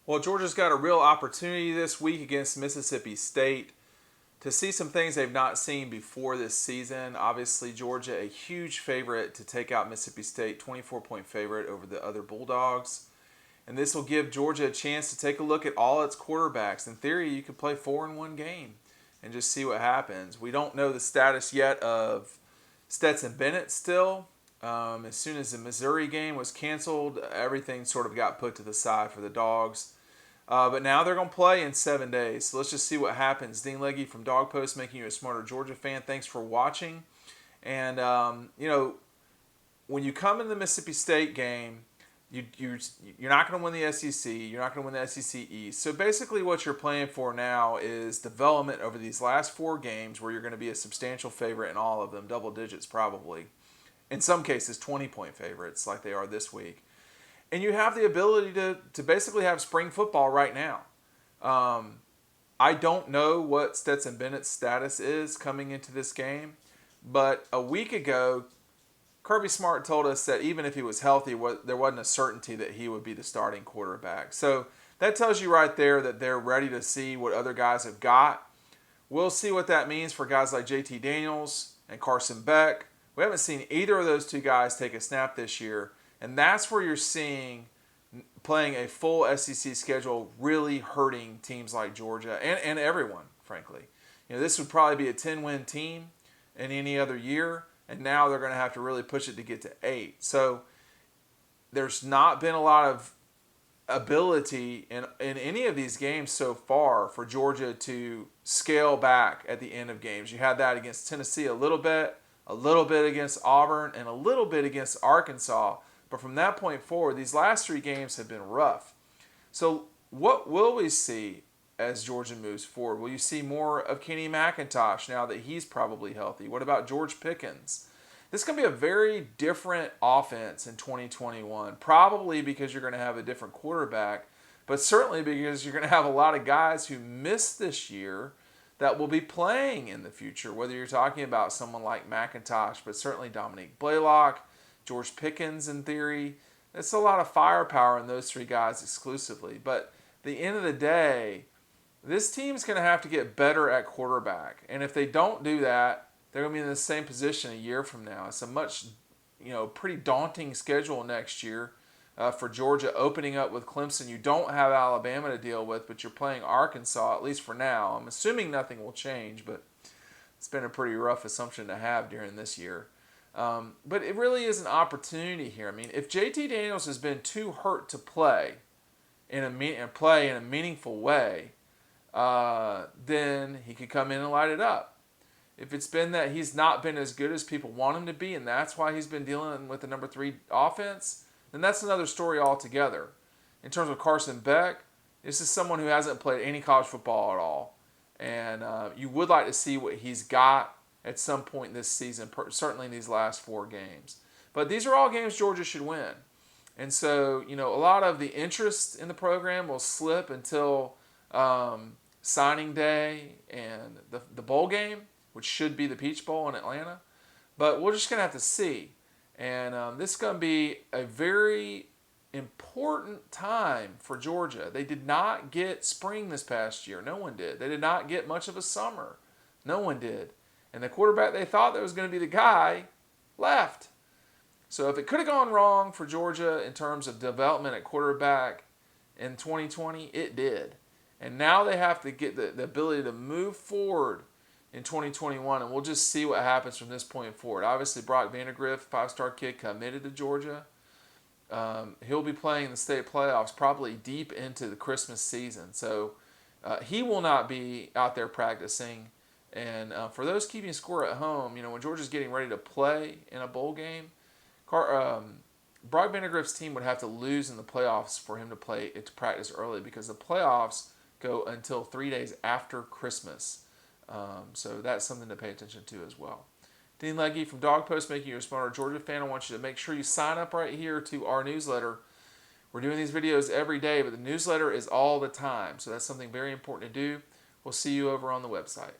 Well, Georgia's got a real opportunity this week against Mississippi State to see some things they've not seen before this season. Obviously, Georgia, a huge favorite to take out Mississippi State, 24-point favorite over the other Bulldogs. And this will give Georgia a chance to take a look at all its quarterbacks. In theory, you could play 4 in one game and just see what happens. We don't know the status yet of Stetson Bennett still. As soon as the Missouri game was canceled, everything sort of got put to the side for the Dogs. But now they're going to play in 7 days. So let's just see what happens. Dean Legge from Dog Post, making you a smarter Georgia fan. Thanks for watching. And, when you come in the Mississippi State game, you're not going to win the SEC. You're not going to win the SEC East. So basically what you're playing for now is development over these last 4 games where you're going to be a substantial favorite in all of them, double digits probably. In some cases, 20-point favorites like they are this week. And you have the ability to basically have spring football right now. I don't know what Stetson Bennett's status is coming into this game, but a week ago, Kirby Smart told us that even if he was healthy, there wasn't a certainty that he would be the starting quarterback. So that tells you right there that they're ready to see what other guys have got. We'll see what that means for guys like JT Daniels and Carson Beck. We haven't seen either of those 2 guys take a snap this year. And that's where you're seeing playing a full SEC schedule really hurting teams like Georgia and everyone, frankly. This would probably be a 10-win team in any other year, and now they're going to have to really push it to get to 8. So there's not been a lot of ability in any of these games so far for Georgia to scale back at the end of games. You had that against Tennessee a little bit against Auburn, and a little bit against Arkansas. But from that point forward, these last 3 games have been rough. So what will we see as Georgia moves forward? Will you see more of Kenny McIntosh now that he's probably healthy? What about George Pickens? This is going to be a very different offense in 2021, probably because you're going to have a different quarterback, but certainly because you're going to have a lot of guys who missed this year that will be playing in the future, whether you're talking about someone like McIntosh, but certainly Dominique Blaylock, George Pickens in theory. It's a lot of firepower in those 3 guys exclusively. But at the end of the day, this team's going to have to get better at quarterback. And if they don't do that, they're going to be in the same position a year from now. It's a much, pretty daunting schedule next year for Georgia, opening up with Clemson. You don't have Alabama to deal with, but you're playing Arkansas, at least for now. I'm assuming nothing will change, but it's been a pretty rough assumption to have during this year. But it really is an opportunity here. I mean, if JT Daniels has been too hurt to play in a meaningful way, then he could come in and light it up. If it's been that he's not been as good as people want him to be, and that's why he's been dealing with the number 3 offense, then that's another story altogether. In terms of Carson Beck, this is someone who hasn't played any college football at all. And you would like to see what he's got at some point this season, certainly in these last 4 games. But these are all games Georgia should win. And so, a lot of the interest in the program will slip until signing day and the bowl game, which should be the Peach Bowl in Atlanta. But we're just going to have to see. And this is going to be a very important time for Georgia. They did not get spring this past year. No one did. They did not get much of a summer. No one did. And the quarterback they thought that was going to be the guy left. So if it could have gone wrong for Georgia in terms of development at quarterback in 2020, it did. And now they have to get the ability to move forward in 2021, and we'll just see what happens from this point forward. Obviously, Brock Vandagriff, 5-star kid, committed to Georgia. He'll be playing in the state playoffs probably deep into the Christmas season. So he will not be out there practicing. And for those keeping score at home, when Georgia's getting ready to play in a bowl game, Brock Vandagriff's team would have to lose in the playoffs for him to practice early, because the playoffs go until 3 days after Christmas. So that's something to pay attention to as well. Dean Legge from Dog Post, making you a smarter Georgia fan. I want you to make sure you sign up right here to our newsletter. We're doing these videos every day, but the newsletter is all the time. So that's something very important to do. We'll see you over on the website.